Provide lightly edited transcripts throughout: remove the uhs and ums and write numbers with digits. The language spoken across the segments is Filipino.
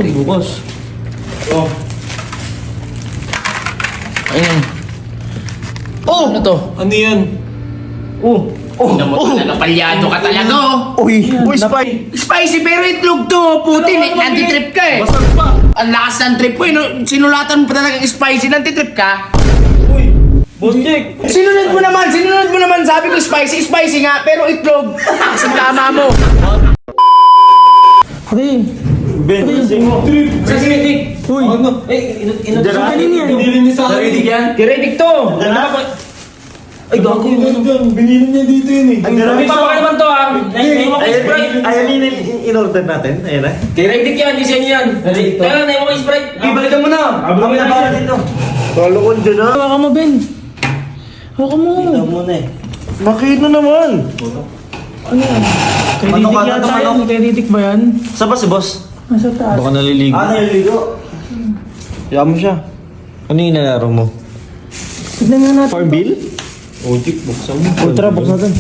Bukas. Oh. Ayun. Oh! Ano to? Ano yan? Oh! Oh! Napalyado ka talaga, oh. Uy! Uy, Spy! Spicy pero itlog to, puti. Nantitrip ka eh. Basag pa! Ang lakas ng trip ko eh. No? Sinulatan mo pa talagang spicy, nantitrip ka. Uy! Boss Jake! Sinunod mo naman. Sabi ko spicy nga, pero itlog. Kasi tama mo. Pre! Ben, trip. Sasinig. Uy! Ano? Binili niya sa akin. yan? Tiredik to. Ay, gago! Binili niya dito yun eh. May papakay naman to ah. Naiwan ko Sprite. Ayan yun in-order natin. Ayan na. Tiredik yan, design yan. Kaya naiwan ko Sprite. Ibalikan mo na! Kami na para dito. Talo ko dyan na. Hawakan mo, Ben. Hawakan mo. Tignan mo na eh. Makita naman! Ano yan? Kay Manok Riddick ata yata to, yan. manok. Kay Riddick ba yan? Saan ba si boss? Nasa taas. Baka naliligo. Naliligo. Kaya mo siya. Ano yung nalaro mo? Tignan nga natin. Farmville? Oh, Chick, buksan mo. Ultra, box natin.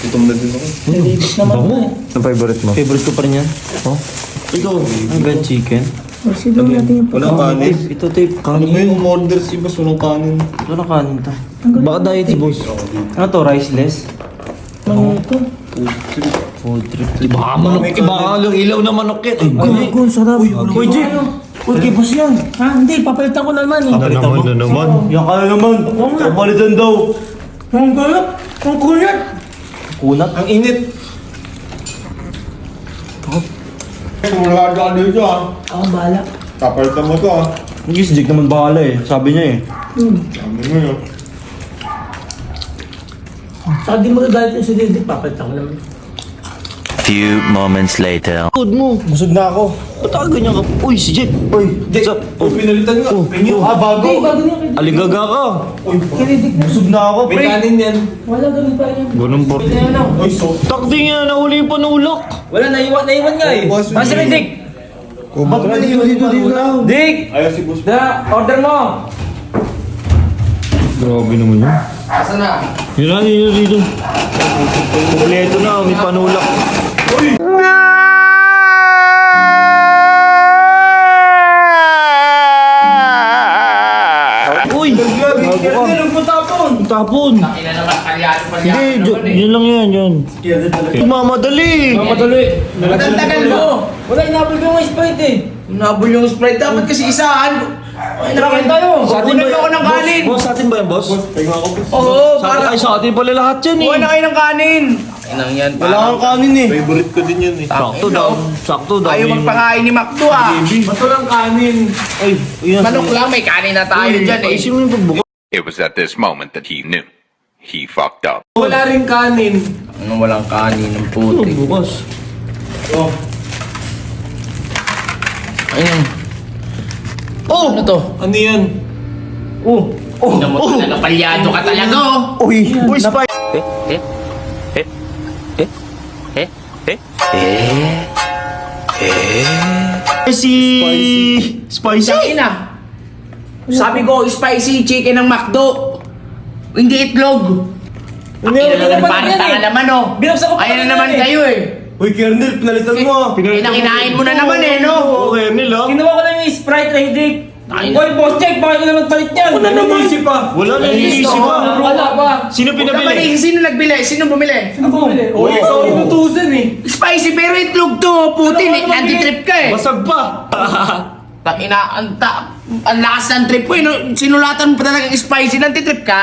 Gutom na din ako. Kay Riddick naman to eh. Ang favorite mo? Favorite ko pa rin yan. Oh? Ikaw. Ang red chicken. O, silong natin yung Walang kanin. Ito tape. Ano mo Kanin. yung umorder si Boss? Walang kanin. Ito na kanin to. Baka diet si boss. Ano to? Riceless? Ano ito? Food trip. Baka manok. Baka ilaw na manok yan. Ay, Gago, sarap. Uy, Jake! Uy, kay boss yan. Ha? Hindi, papalitan ko na naman eh. na naman. Yan ka na naman. Kapalitan daw. Ang galap. Ang kulat. Kunat. Ang init. Wala ka dito ah. Ako bahala. Kapalitan mo to ah. Hindi si Jake naman bahala eh. Sabi niya eh. Sabi mo yun. Saka di magagalit yung si Riddick, papalitan ko naman. Few moments later. Food mo. Busog na ako. Ba't ka ganyan ka? Uy, si Jake. Uy, Jake. What's up? Oh, pinalitan nga. Penyo. Ah, bago. Hindi, bago niya kay Riddick. Aligaga ka. Kay Riddick na. Busog na ako, May pre. kanin yan. Wala, ganun pa rin yan. Ganun po. Ito yan, Uy, so. Takdi nga, nahuli pa ng ulak. Wala, naiwan nga eh. Boss, Masa kay Dick? Ba't ba dito lang? Dick! Ayaw si Boss. Da, order mo! Grabe naman yun. Asa na? Yun na, yun dito. Kompleto na, may panulak. Uy! Kaya nagpatapon. Tapon! Ina naman, kalyado pa Hindi, yun lang yan, yun. Mamadali! Matuloy. Tagal mo. Wala, inabol ko yung Sprite eh. Inabol yung Sprite. Dapat kasi isahan. Ay, nakain tayo. Sa atin Kukunan ba ako ng kanin. Boss, sa atin ba yan, boss? Tingnan ko Boss. Oo, Sa atin, ay, sa atin pala lahat yan eh. Kuha na kayo ng kanin. Inang yan. Wala kang kanin eh. Favorite ko din yan eh. Sakto daw. Sakto daw. Ayaw magpangain ni Macdo ah. Ba't walang kanin? Ay, yun. Manok lang, may kanin na tayo dyan eh. Ayusin mo yung pagbuka. It was at this moment that he knew. He fucked up. Wala rin kanin. Ano walang kanin ng puti. Bukas. Oh. Ayun. Oh! Ano to? Ano yan? Oh! Napalyado ka talaga oh! Uy! Uy, Spy! Spicy! Spicy! Ina! Sabi ko, spicy chicken ng McDo. Hindi itlog. Ina naman, parang tanga naman oh. Binabsa ko pa Ayan na kanina naman eh. kayo eh. Uy, Kernel, pinalitan mo ah. Kinakinain mo na naman eh no? Okay, nila. Kinuha ko lang yung Sprite, Riddick. Ay, Hoy, boss, check. Bakit ko naman palit yan? Ano naman isip pa? Wala na iisip pa. Wala pa. Sino pinabili? Sino nagbili? Sino bumili? Ako. Uy, ikaw inutusan eh. Spicy pero itlog to, puti. Nanti-trip ka eh. Basag pa. Tangina, ang lakas ng trip ko eh. No? Sinulatan mo pa talagang spicy, nanti-trip ka?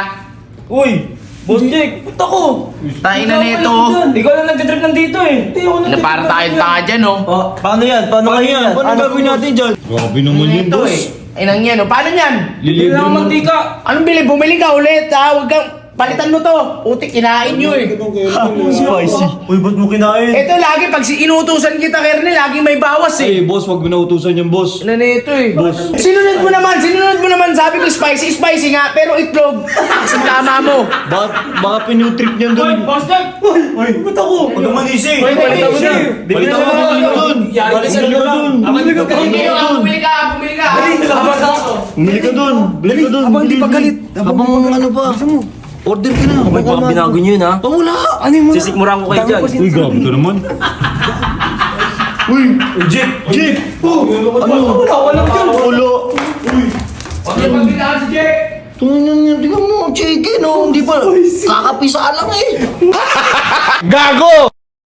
Uy, boss Jake, punta ko. Tangina nito. Ikaw lang nag-trip nandito eh. Hindi ako Na para tayo tanga dyan oh. Paano yan? Paano kayo yan? Paano gagawin natin dyan? Grabe naman yun, Ito boss. eh. Inang yan oh. Paano yan? Hindi na ako mantika. Anong bili? Bumili ka ulit ha. Huwag kang palitan mo to. Utik, kinain nyo eh. Spicy. Uy, ba't mo kinain? Ito lagi, pag inutusan kita, Kernel, laging may bawas eh. Eh, boss, wag mo na utusan yung boss. Ano na ito eh. Sinunod mo naman. Sabi ko spicy nga, pero itlog. Kasi tama mo. Baka pinutrip niyan Hoy, doon. boss, check. Uy, ba't ako? Huwag kang manisi. Hoy, palitan mo na. Balitan mo doon. Balitan Bumili ka doon. Bumili ka. Bumili ka doon. Bumili ka doon. Habang di pa galit. Habang ano pa. Order ka na. May baka binago nyo yun ha? Wala. Sisikmuran ko kayo dyan. Uy, grabe ka naman. Jeep! Ano? Wala ka lang dyan. Ulo. Hindi pagbilaan si Jake! Tingnan mo, chicken, oh. Hindi pa. Kakapisa lang eh. Gago!